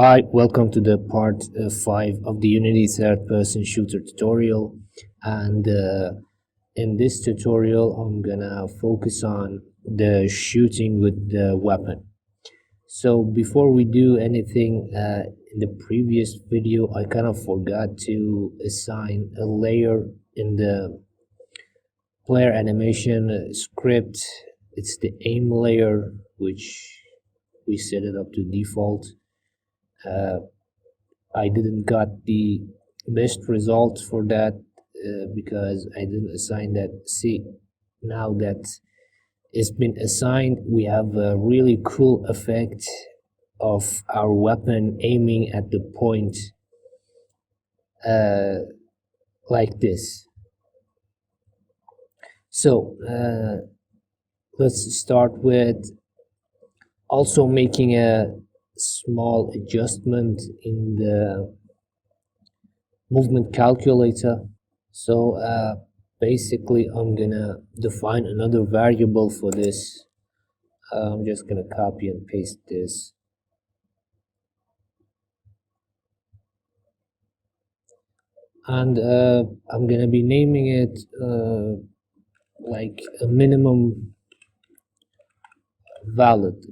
Hi, welcome to the part 5 of the Unity third person shooter tutorial. And in this tutorial, I'm gonna focus on the shooting with the weapon. So before we do anything, in the previous video, I kind of forgot to assign a layer in the player animation script. It's the aim layer, which we set it up to default. I didn't got the best result for that because I didn't assign that. See, now that it's been assigned, we have a really cool effect of our weapon aiming at the point uh, like this. So let's start with also making a small adjustment in the movement calculator. So basically I'm gonna define another variable for this. I'm just gonna copy and paste this. And I'm gonna be naming it like a minimum valid.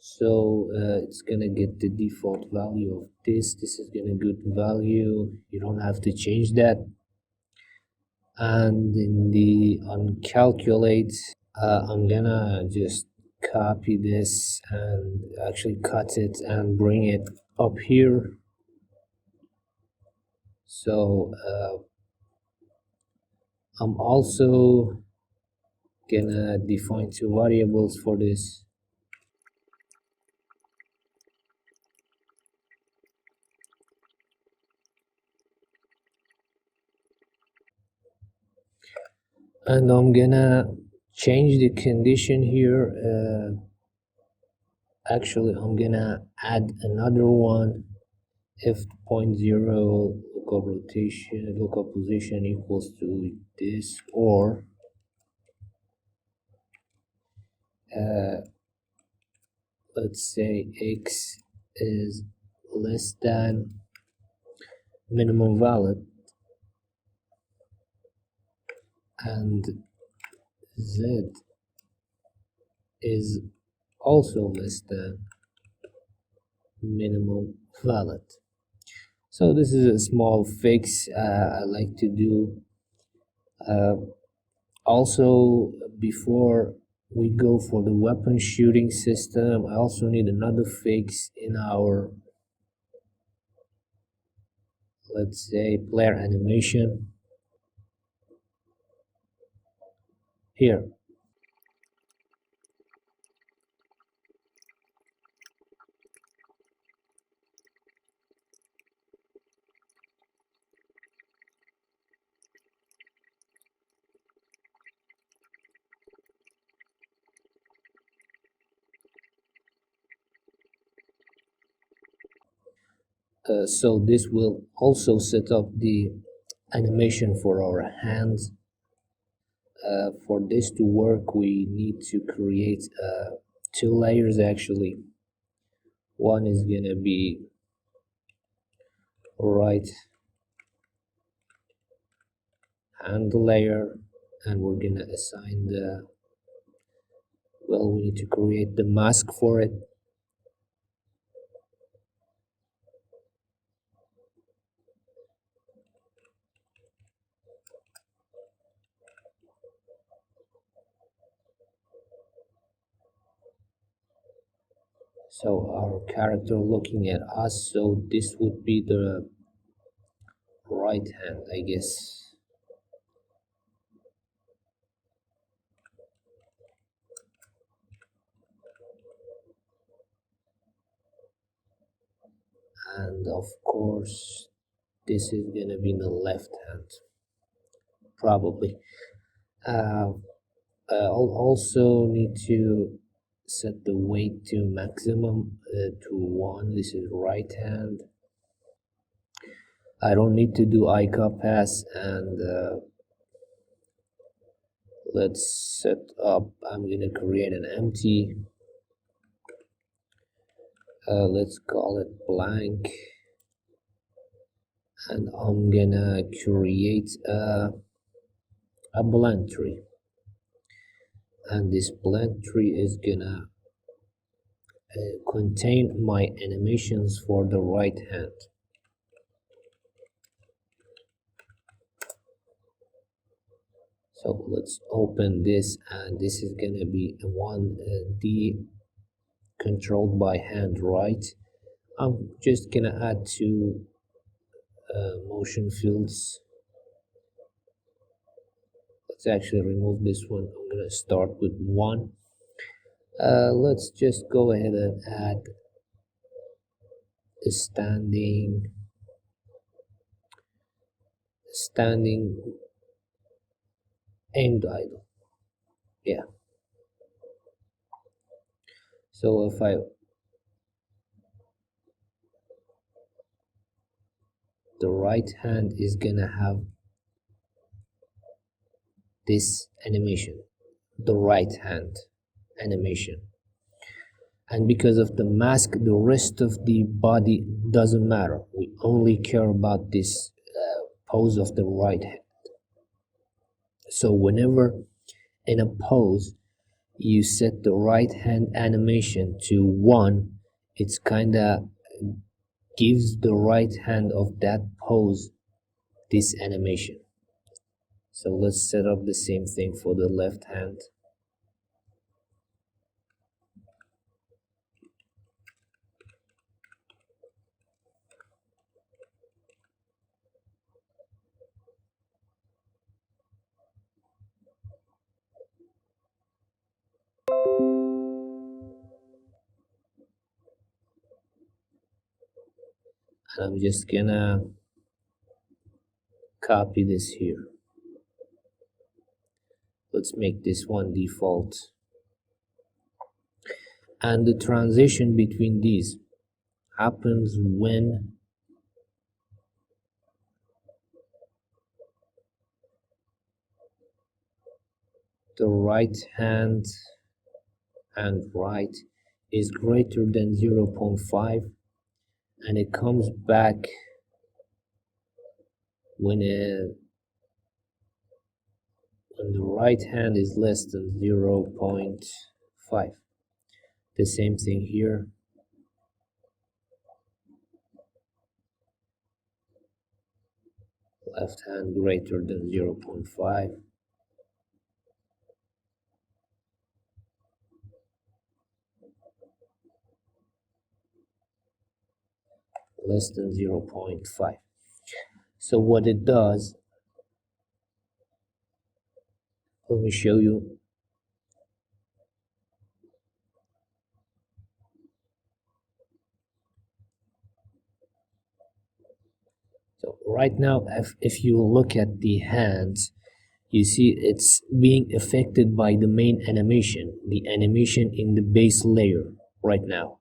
So it's gonna get the default value of this. This is gonna get value. You don't have to change that. And in the uncalculate, I'm gonna just copy this and actually cut it and bring it up here. So I'm also gonna define two variables for this. And I'm gonna change the condition here. Actually, I'm gonna add another one. If 0.0 local position equals to this, or let's say x is less than minimum valid and z is also less than minimum valid. So this is a small fix I like to do. Also, before we go for the weapon shooting system, I also need another fix in our, let's say, player animation here. So this will also set up the animation for our hands. For this to work, we need to create two layers actually. One is gonna be right hand layer, and we're gonna assign the, well, we need to create the mask for it. So our character looking at us, so this would be the right hand, I guess. And of course this is gonna be the left hand, probably. I'll also need to set the weight to maximum to 1. This is right hand. I don't need to do eye pass, and let's set up, I'm gonna create an empty let's call it blank, and I'm gonna create a blend tree, and this blend tree is gonna contain my animations for the right hand. So let's open this, and this is gonna be one D controlled by hand right. I'm just gonna add two motion fields. Let's actually remove this one. I'm gonna start with one. Let's just go ahead and add a standing aimed idle. Yeah. So if the right hand is gonna have this animation, the right hand animation, and because of the mask, the rest of the body doesn't matter. We only care about this pose of the right hand. So whenever in a pose you set the right hand animation to 1, it's kinda gives the right hand of that pose this animation. So let's set up the same thing for the left hand. And I'm just gonna copy this here. Let's make this one default. And the transition between these happens when the right hand and right is greater than 0.5, and it comes back when the right hand is less than 0.5. The same thing here. Left hand greater than 0.5. Less than 0.5. So what it does, let me show you. So right now, if you look at the hands, you see it's being affected by the main animation, the animation in the base layer right now,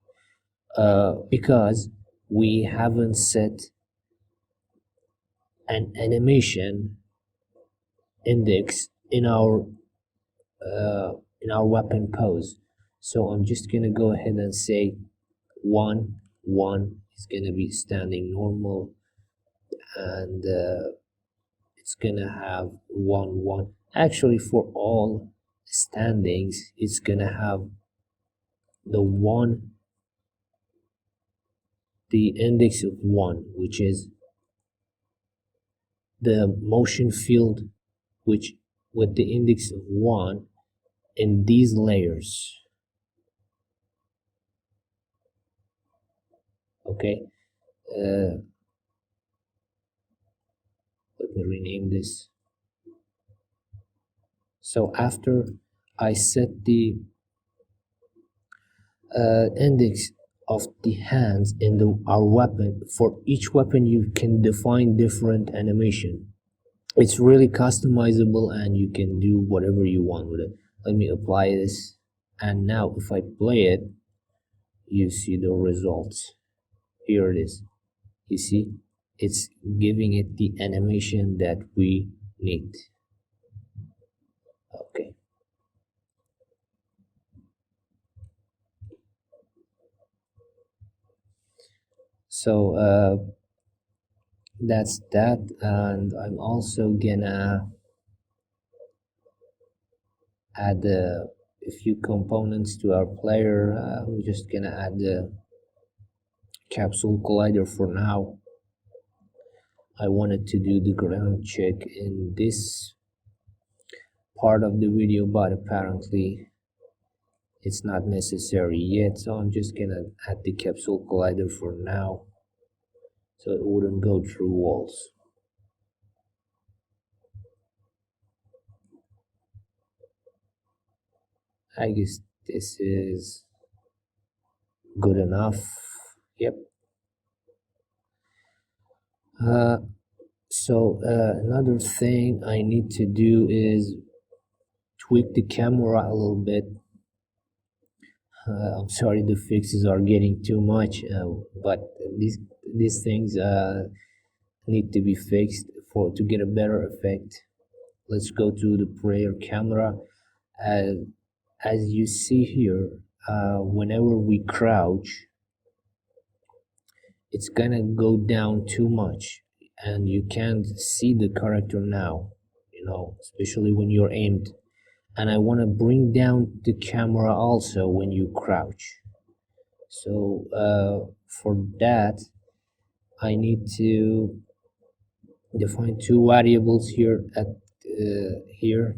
because we haven't set an animation index in our weapon pose. So I'm just gonna go ahead and say 1 is gonna be standing normal, and it's gonna have 1 actually for all standings. It's gonna have the 1, the index of 1, which is the motion field, which with the index of 1 in these layers. Okay, let me rename this. So after I set the index of the hands in our weapon, for each weapon you can define different animation. It's really customizable and you can do whatever you want with it. Let me apply this, and now if I play it, you see the results. Here it is. You see, it's giving it the animation that we need. Okay. So that's that, and I'm also gonna add a few components to our player. I'm just gonna add the capsule collider for now. I wanted to do the ground check in this part of the video, but apparently it's not necessary yet, so I'm just gonna add the capsule collider for now so it wouldn't go through walls. I guess this is good enough. Yep. uh, Another thing I need to do is tweak the camera a little bit. I'm sorry, the fixes are getting too much, but these things need to be fixed for to get a better effect. Let's go to the prayer camera. uh, as you see here, whenever we crouch, it's gonna go down too much and you can't see the character now, especially when you're aimed. And I want to bring down the camera also when you crouch. So for that, I need to define two variables here at here.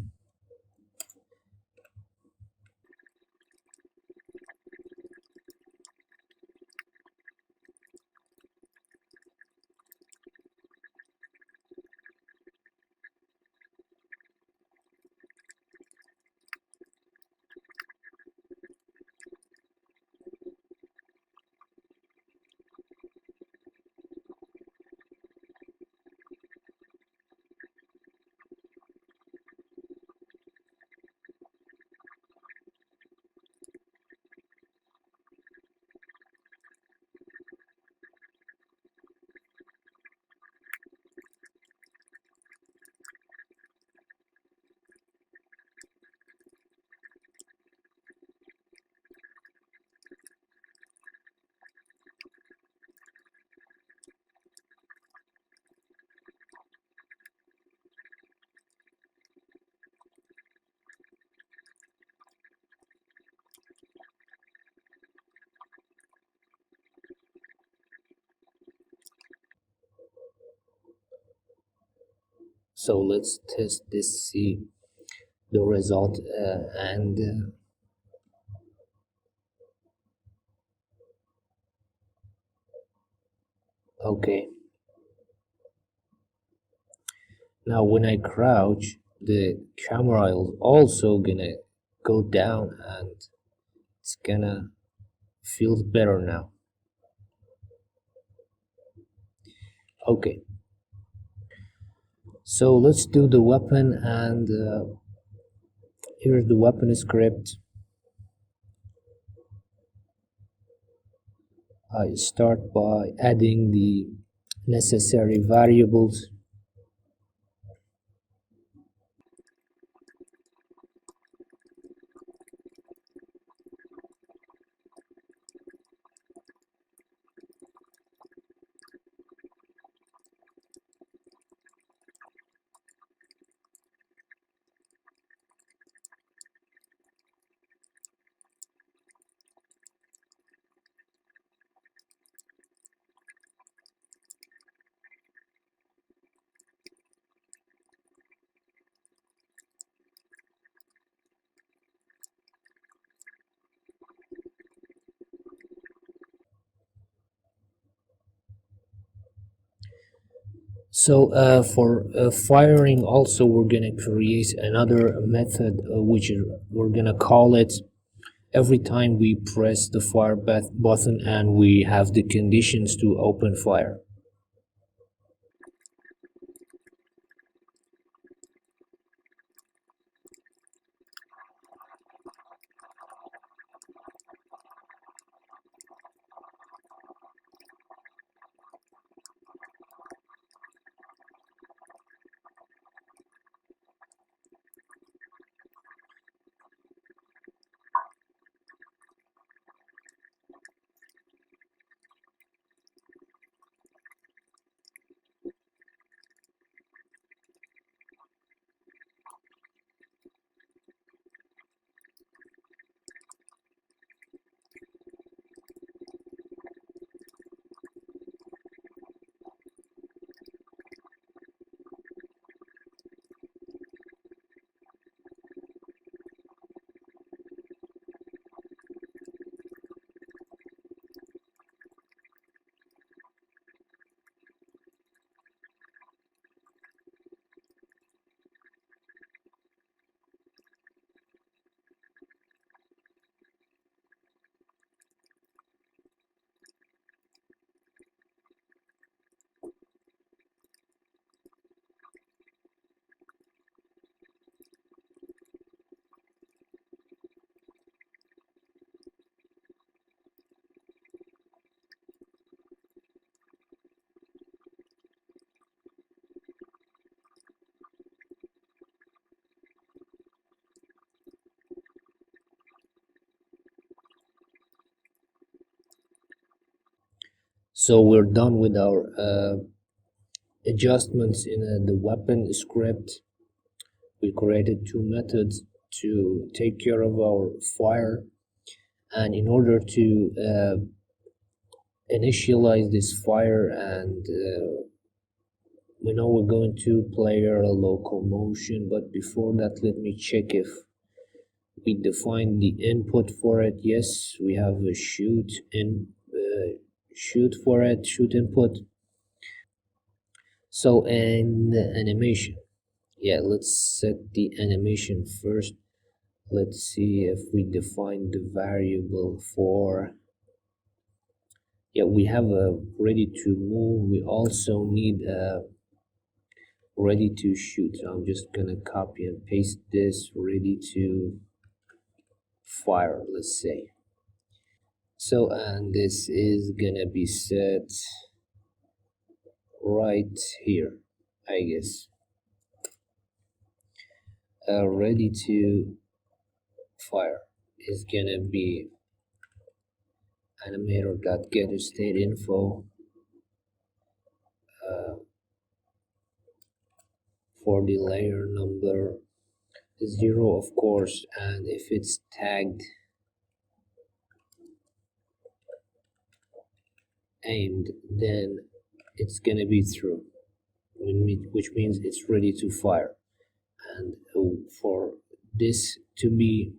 So let's test this, see the result, and okay. Now when I crouch, the camera is also gonna go down and it's gonna feel better now. Okay, so let's do the weapon, and here's the weapon script. I start by adding the necessary variables. So for firing also, we're gonna create another method, which we're gonna call it every time we press the fire button and we have the conditions to open fire. So we're done with our adjustments in the weapon script. We created two methods to take care of our fire, and in order to initialize this fire, and we know we're going to player locomotion, but before that let me check if we define the input for it. Yes, we have a shoot for it, shoot input. So in animation, yeah, let's set the animation first. Let's see if we define the variable for, yeah, we have a ready to move. We also need a ready to shoot. So I'm just gonna copy and paste this ready to fire, let's say. So, and this is gonna be set right here, I guess. Ready to fire is gonna be animator.get state info for the layer number 0, of course, and if it's tagged aimed, then it's gonna be through, which means it's ready to fire. And for this to be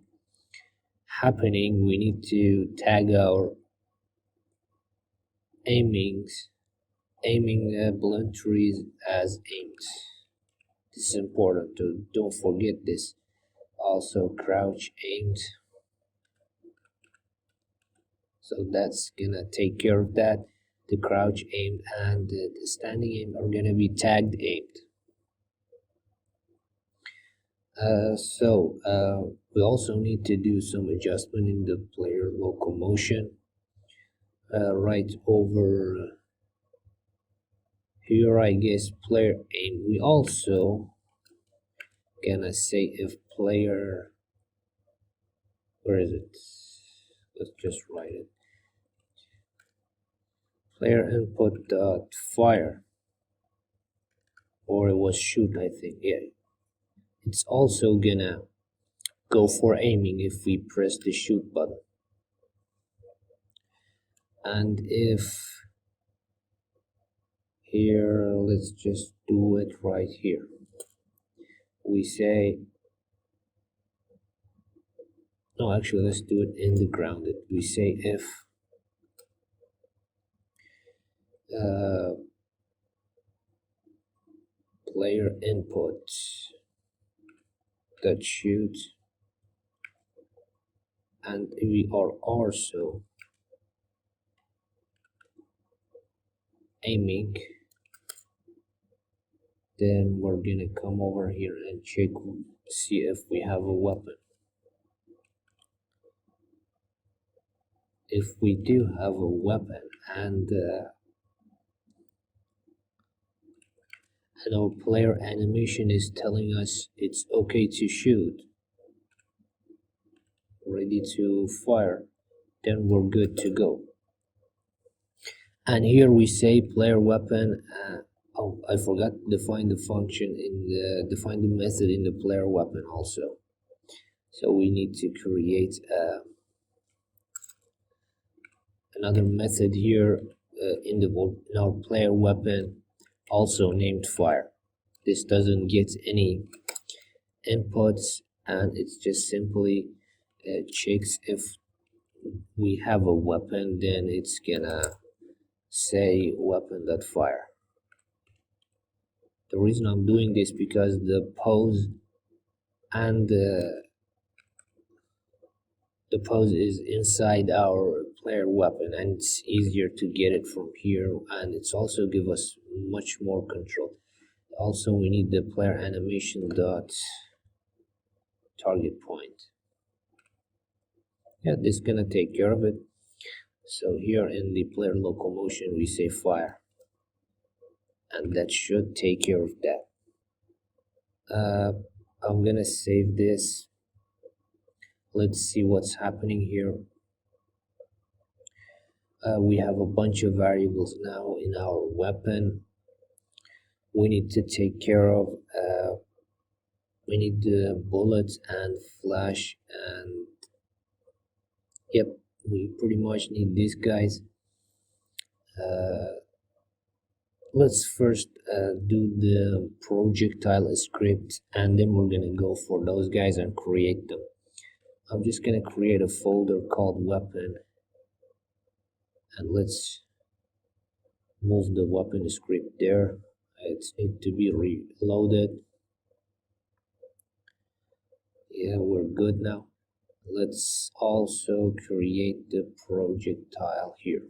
happening, we need to tag our aiming blunt trees as aimed. This is important, to don't forget this. Also crouch aimed, so that's gonna take care of that. The crouch aimed and the standing aim are gonna be tagged aimed. We also need to do some adjustment in the player locomotion. Right over here, I guess, player aim. We also gonna say if player, where is it? Let's just write it. Player input dot fire, or it was shoot, I think. Yeah, it's also gonna go for aiming if we press the shoot button. And if here, let's just do it right here. We say, no, actually, let's do it in the grounded. We say if player input that shoot, and we are also aiming, then we're gonna come over here and check, see if we have a weapon. If we do have a weapon, and our player animation is telling us it's okay to shoot, ready to fire, then we're good to go. And here we say player weapon. Oh, I forgot to define the function define the method in the player weapon also. So we need to create another method here in our player weapon, also named fire. This doesn't get any inputs, and it's just simply checks if we have a weapon, then it's gonna say weapon.fire. The reason I'm doing this because the pose and the pose is inside our player weapon, and it's easier to get it from here, and it's also give us much more control. Also, we need the player animation dot target point. Yeah, this is gonna take care of it. So here in the player locomotion we say fire, and that should take care of that. I'm gonna save this. Let's see what's happening here. We have a bunch of variables now in our weapon we need to take care of. We need the bullets and flash, and yep, we pretty much need these guys. Let's first do the projectile script, and then we're gonna go for those guys and create them. I'm just gonna create a folder called weapon, and let's move the weapon script there. It needs to be reloaded. Yeah, we're good now. Let's also create the projectile here.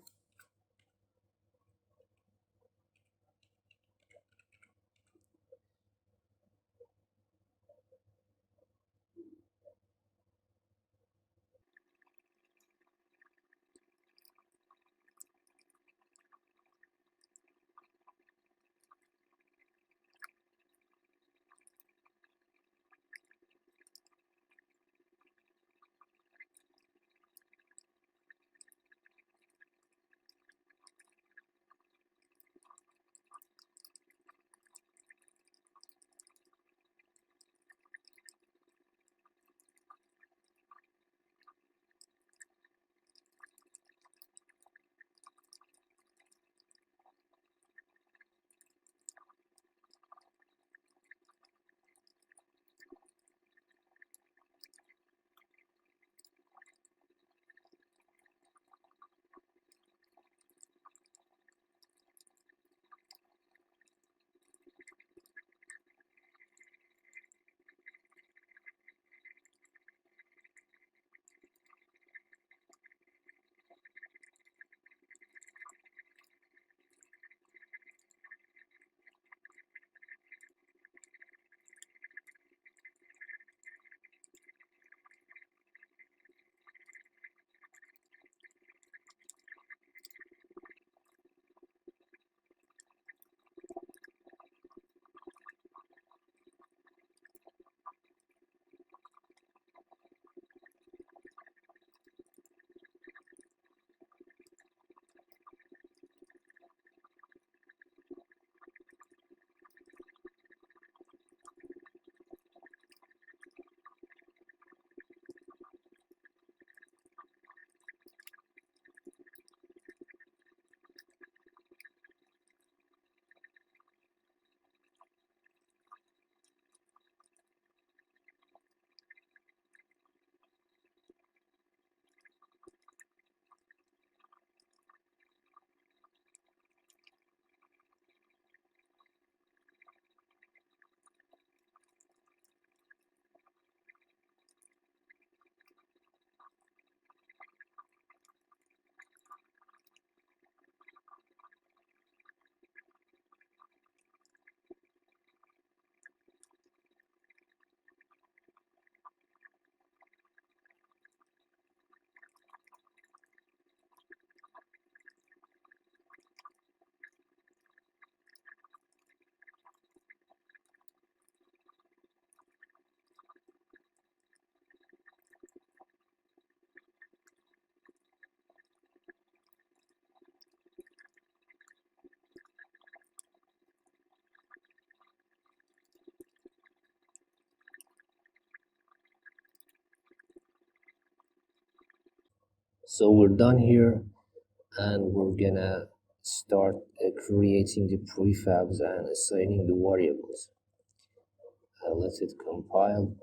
So we're done here, and we're gonna start creating the prefabs and assigning the variables. Let it compile.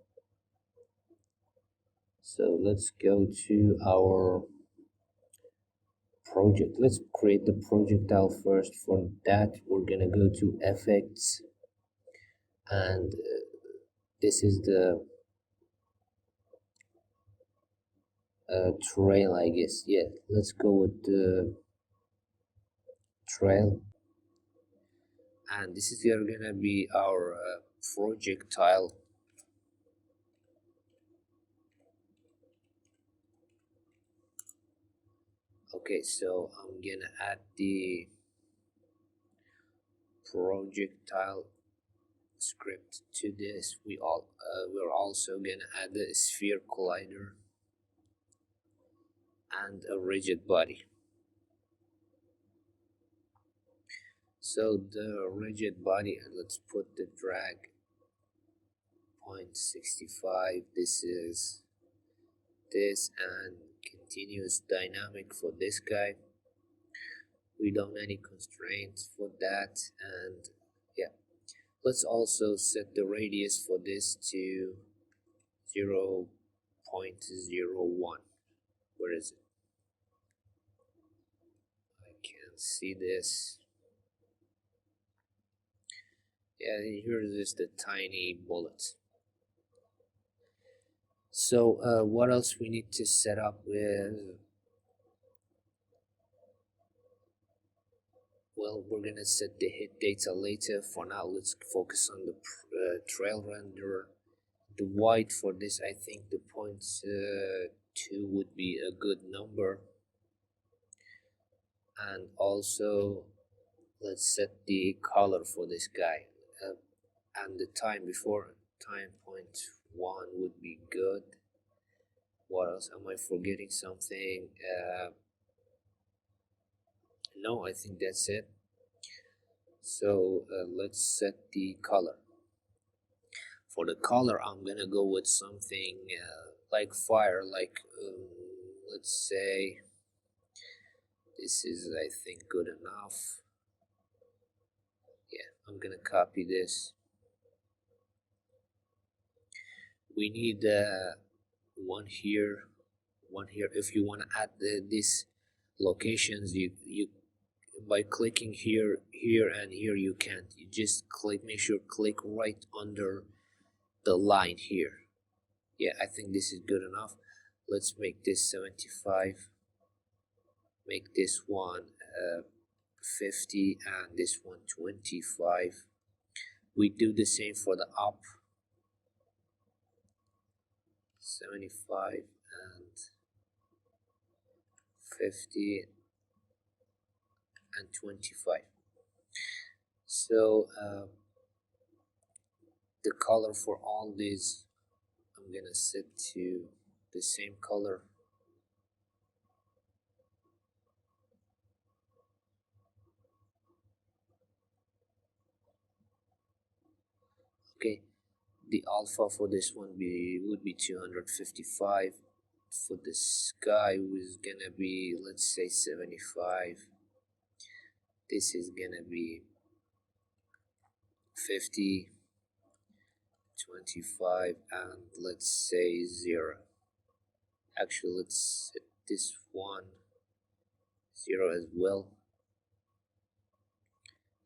So let's go to our project. Let's create the projectile first. For that, we're gonna go to effects, and this is the trail, I guess. Yeah, let's go with the trail, and this is gonna be our projectile. Okay, so I'm gonna add the projectile script to this. We're also gonna add a sphere collider and a rigid body. So the rigid body, let's put the drag 0.65. This is this, and continuous dynamic for this guy. We don't any constraints for that. And yeah, let's also set the radius for this to 0.01. Where is it? I can't see this. Yeah, here is the tiny bullet. So what else we need to set up with? Well, we're gonna set the hit data later. For now, let's focus on the trail render. The white for this, I think the 0.2 would be a good number. And also, let's set the color for this guy. And the time before time 0.1 would be good. What else? Am I forgetting something? No, I think that's it. So let's set the color. For the color, I'm gonna go with something like fire, like let's say this is, I think, good enough. Yeah, I'm gonna copy this. We need one here, one here. If you want to add these locations, you by clicking here, here, and here, you can't. You just click, make sure click right under the line here. Yeah, I think this is good enough. Let's make this 75, make this one 50, and this one 25. We do the same for the up, 75 and 50 and 25. So the color for all these, I'm gonna set to the same color. Okay, the alpha for this one would be 255. For the sky was gonna be, let's say, 75. This is gonna be 50, 25, and let's say 0. Actually, let's set this one 0 as well.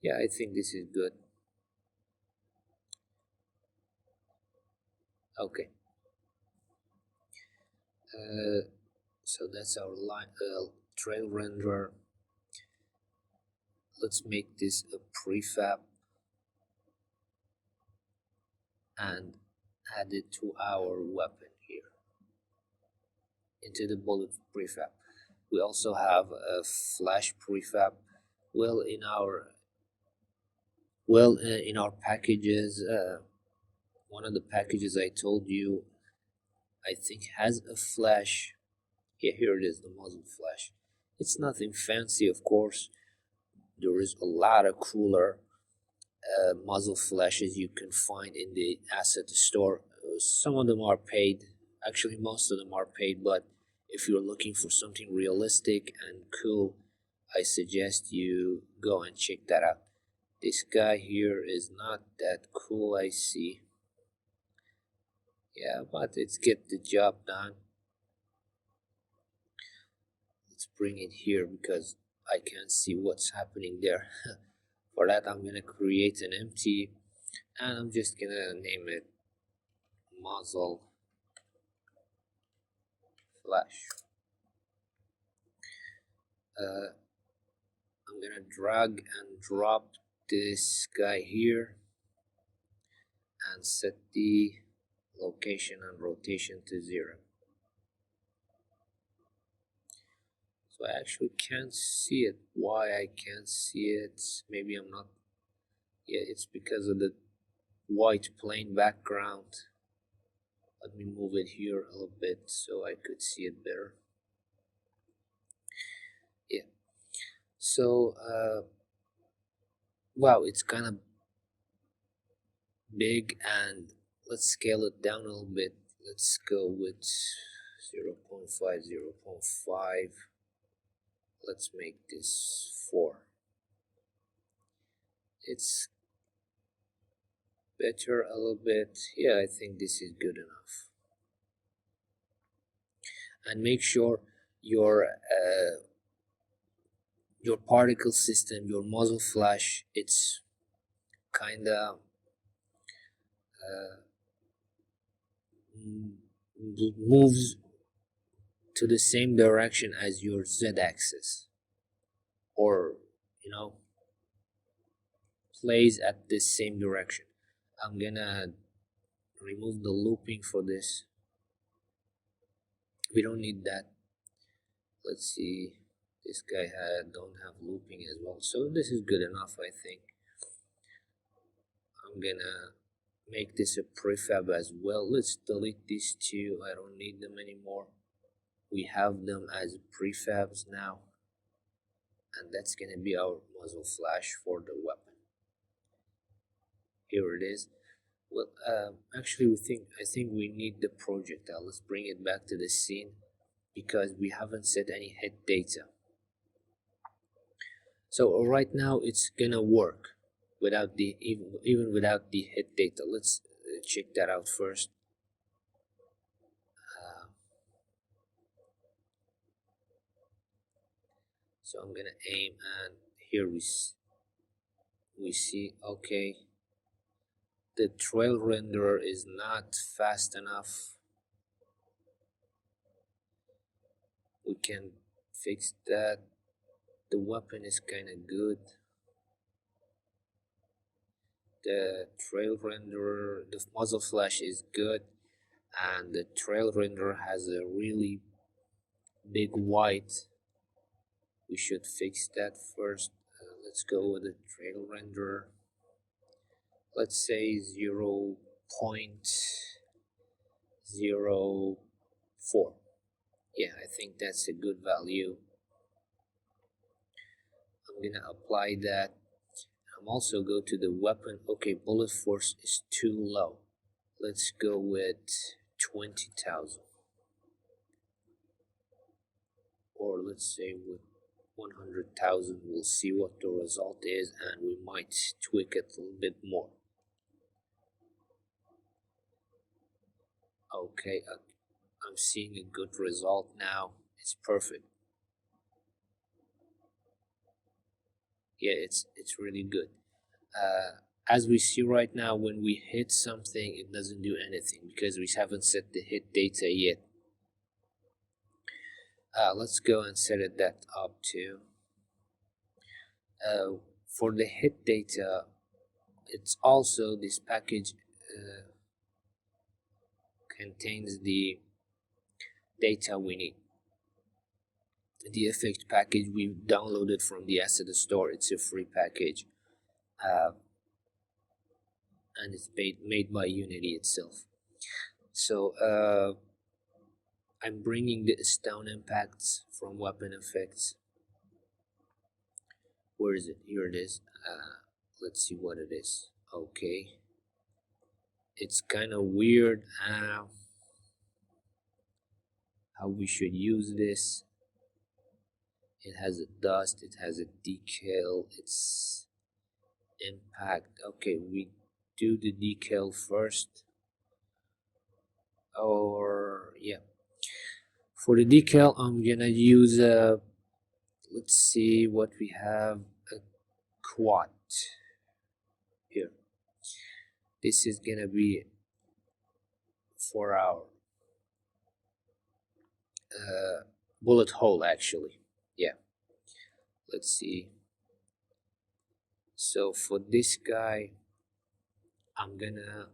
Yeah, I think this is good. Okay. So that's our line trail renderer. Let's make this a prefab and add it to our weapon here into the bullet prefab. We also have a flash prefab. Well, in our packages, one of the packages I told you, I think, has a flash. Yeah, here it is, the muzzle flash. It's nothing fancy, of course. There is a lot of cooler muzzle flashes you can find in the asset store. Some of them are paid. Actually, most of them are paid, but if you're looking for something realistic and cool, I suggest you go and check that out. This guy here is not that cool, I see. Yeah, but it's get the job done. Let's bring it here because I can't see what's happening there. For that, I'm gonna create an empty, and I'm just gonna name it muzzle flash. I'm gonna drag and drop this guy here and set the location and rotation to 0. So I actually can't see it. Why I can't see it? Maybe I'm not. Yeah, it's because of the white plain background. Let me move it here a little bit so I could see it better. Yeah. So wow, it's kind of big, and let's scale it down a little bit. Let's go with 0 0.5, 0 0.5. Let's make this 4. It's better a little bit. Yeah, I think this is good enough. And make sure your particle system, your muzzle flash, it's kinda uh, moves to the same direction as your z-axis, or you know, plays at the same direction. I'm gonna remove the looping for this. We don't need that. Let's see, this guy don't have looping as well, so this is good enough. I think I'm gonna make this a prefab as well. Let's delete these two, I don't need them anymore. We have them as prefabs now, and that's gonna be our muzzle flash for the weapon. Here it is. Well, actually, I think we need the projectile. Let's bring it back to the scene because we haven't set any hit data. So right now it's gonna work without the even without the hit data. Let's check that out first. So I'm gonna aim, and here we see, okay, the trail renderer is not fast enough. We can fix that. The weapon is kind of good. The trail renderer, the muzzle flash is good, and the trail renderer has a really big white. We should fix that first. Let's go with the trail renderer. Let's say 0.04. Yeah, I think that's a good value. I'm gonna apply that. I'm also go to the weapon. Okay, bullet force is too low. Let's go with 20,000, or let's say with 100,000. We'll see what the result is, and we might tweak it a little bit more. Okay, I'm seeing a good result now. It's perfect. Yeah, it's really good. As we see right now, when we hit something, it doesn't do anything because we haven't set the hit data yet. Let's go and set it that up too. For the hit data, it's also this package contains the data we need. The effect package we downloaded from the asset store. It's a free package, and it's made by Unity itself. So I'm bringing the stone impacts from weapon effects. Where is it? Here it is. Let's see what it is. Okay, it's kind of weird how we should use this. It has a dust, it has a decal, it's impact. Okay, we do the decal first, or yeah, for the decal I'm gonna use let's see what we have, a quad here. This is gonna be for our bullet hole actually. Yeah, let's see. So for this guy I'm gonna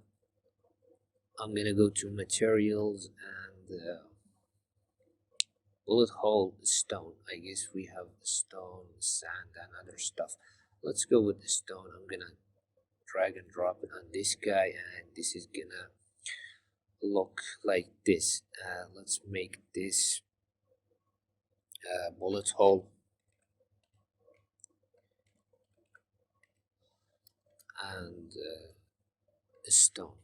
go to materials and bullet hole stone. I guess we have stone, sand, and other stuff. Let's go with the stone. I'm gonna drag and drop it on this guy, and this is gonna look like this. Let's make this bullet hole. and a stone.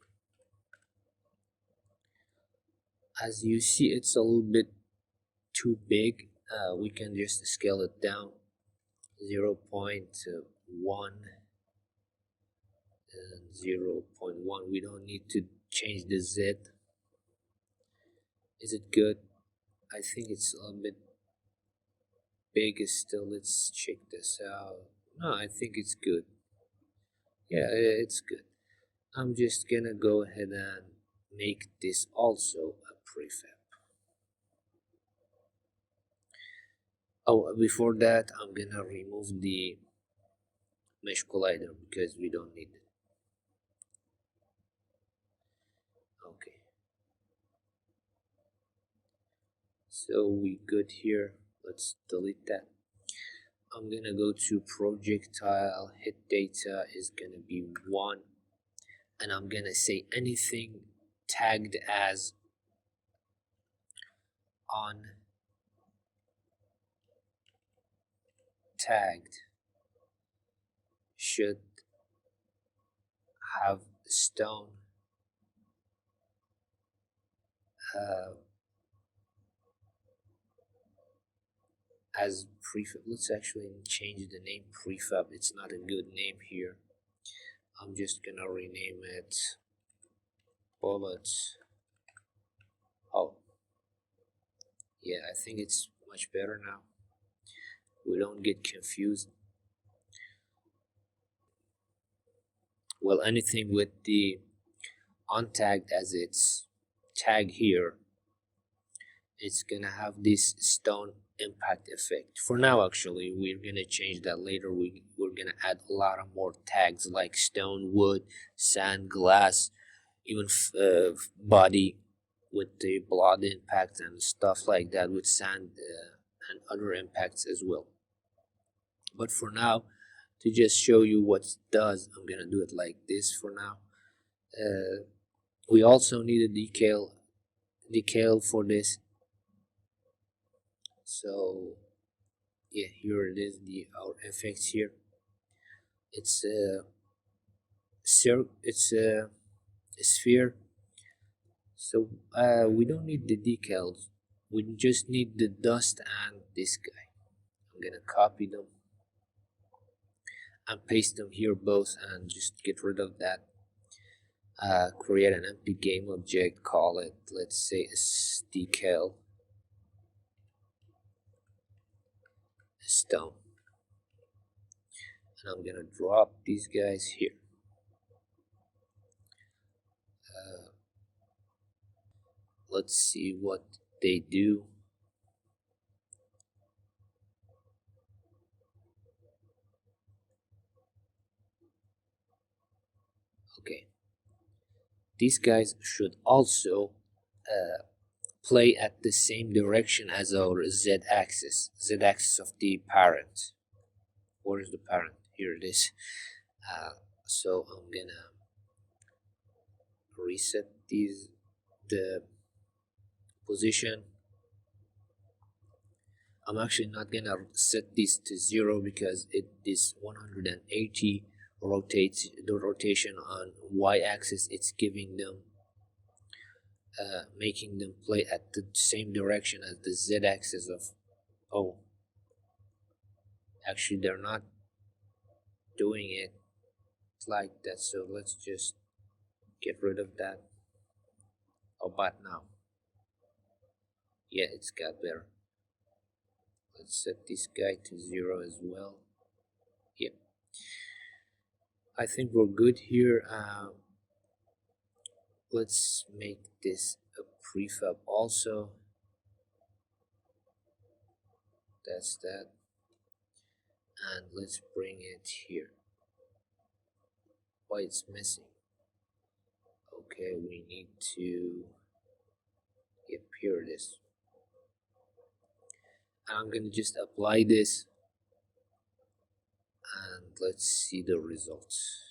As you see, it's a little bit too big. We can just scale it down 0.1 and 0.1. We don't need to change the Z. Is it good? I think it's a little bit big still. Let's check this out. No, I think it's good. Yeah, it's good. I'm just gonna go ahead and make this also a prefab. Oh, before that, I'm gonna remove the mesh collider because we don't need it. Okay, so we good here. Let's delete that. I'm gonna go to projectile, hit data is gonna be 1, and I'm gonna say anything tagged as on tagged should have stone uh, as prefab. Let's actually change the name prefab. It's not a good name here. I'm just gonna rename it bullets. Oh, yeah, I think it's much better now. We don't get confused. Well, anything with the untagged as its tag here, it's gonna have this stone impact effect. For now, actually, we're gonna change that later. We're gonna add a lot of more tags like stone, wood, sand, glass, even body with the blood impact and stuff like that with sand and other impacts as well. But for now, to just show you what it does, I'm gonna do it like this for now. We also need a decal for this. So yeah, here it is, our effects here. It's a sphere. So we don't need the decals. We just need the dust and this guy. I'm gonna copy them and paste them here both and just get rid of that. Create an empty game object, call it, let's say, decal stone, and I'm gonna drop these guys here. Let's see what they do. Okay, these guys should also play at the same direction as our z-axis of the parent. Where is the parent? Here it is. So I'm gonna reset the position. I'm actually not gonna set this to 0 because this 180 rotates. The rotation on y-axis, it's giving them making them play at the same direction as the z-axis of actually they're not doing it like that, so let's just get rid of that. But now, yeah, it's got better. Let's set this guy to 0 as well. Yep, I think we're good here. Let's make this a prefab also. That's that, and let's bring it here. Why it's missing? Okay, we need to, yep, here it is. And I'm gonna just apply this and let's see the results.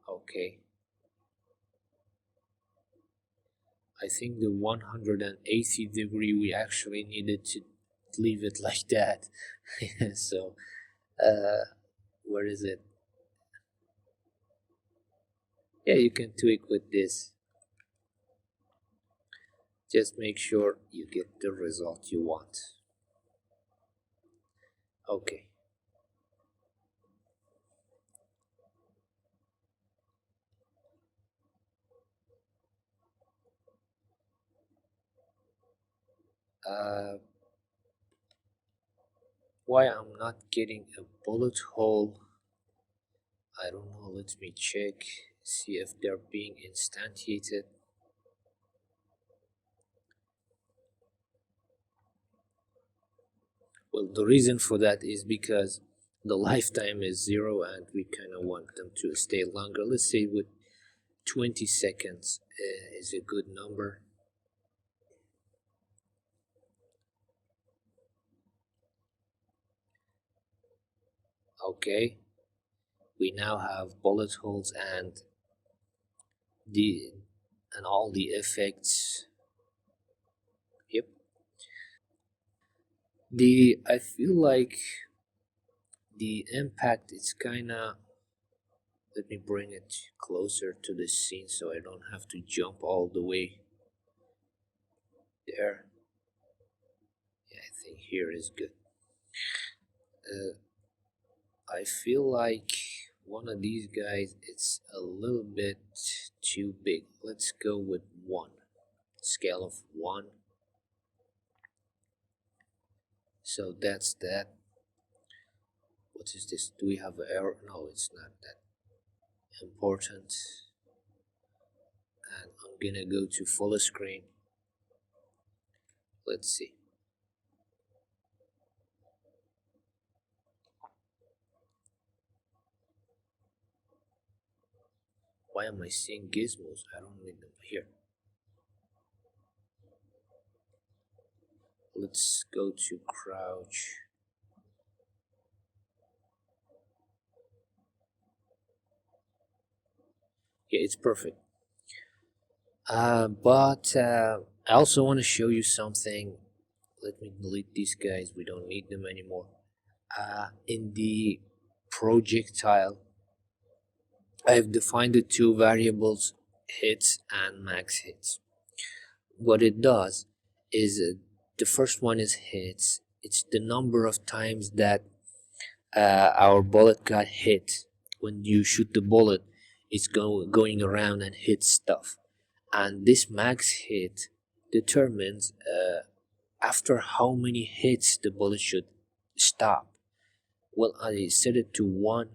Okay, I think the 180 degree we actually needed to leave it like that. So uh where is it? Yeah, you can tweak with this. Just make sure you get the result you want. Okay. uh why I'm not getting a bullet hole, I don't know. Let me check, see if they're being instantiated. Well, the reason for that is because the lifetime is 0 and we kind of want them to stay longer. Let's say with 20 seconds is a good number. Okay, we now have bullet holes the and all the effects. Yep. I feel like the impact is kind of, let me bring it closer to the scene so I don't have to jump all the way there. Yeah, I think here is good. uh, I feel like one of these guys, it's a little bit too big. Let's go with 1, scale of 1. So that's that. What is this? Do we have an error? No, it's not that important. And I'm gonna go to full screen. Let's see. Why am I seeing gizmos? I don't need them here. Let's go to crouch. Yeah, it's perfect. But I also want to show you something. Let me delete these guys. We don't need them anymore. In the projectile, I've defined the two variables, hits and max hits. What it does is the first one is hits. It's the number of times that our bullet got hit. When you shoot the bullet, it's going around and hit stuff. And this max hit determines after how many hits the bullet should stop. Well, I set it to 1,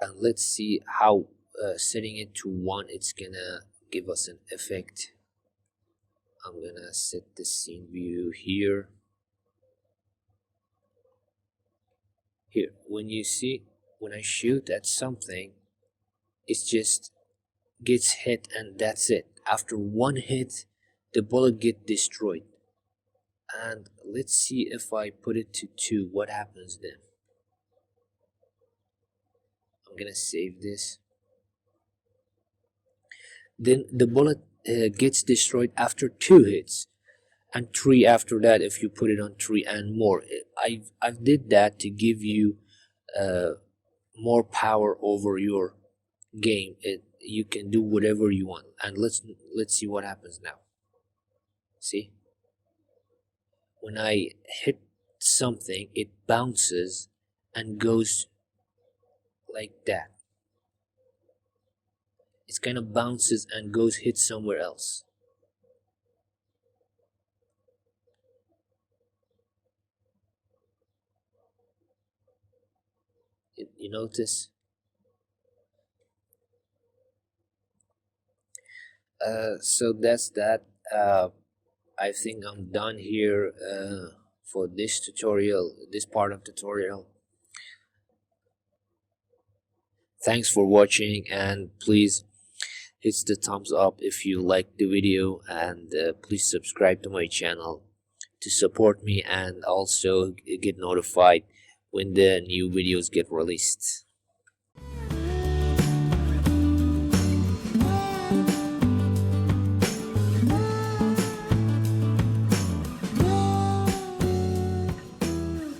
and let's see how setting it to 1 it's gonna give us an effect. I'm gonna set the scene view here. Here, when you see, when I shoot at something, it's just gets hit and that's it. After 1 hit, the bullet get destroyed. And let's see if I put it to 2, what happens then. I'm gonna save this. Then the bullet gets destroyed after 2 hits, and 3 after that if you put it on 3 and more. I've did that to give you uh, more power over your game. You can do whatever you want, and let's see what happens now. See, when I hit something, it bounces and goes like that. It kind of bounces and goes hit somewhere else. You notice? So that's that. I think I'm done here for this tutorial, this part of tutorial. Thanks for watching, and please hit the thumbs up if you liked the video, and please subscribe to my channel to support me and also get notified when the new videos get released.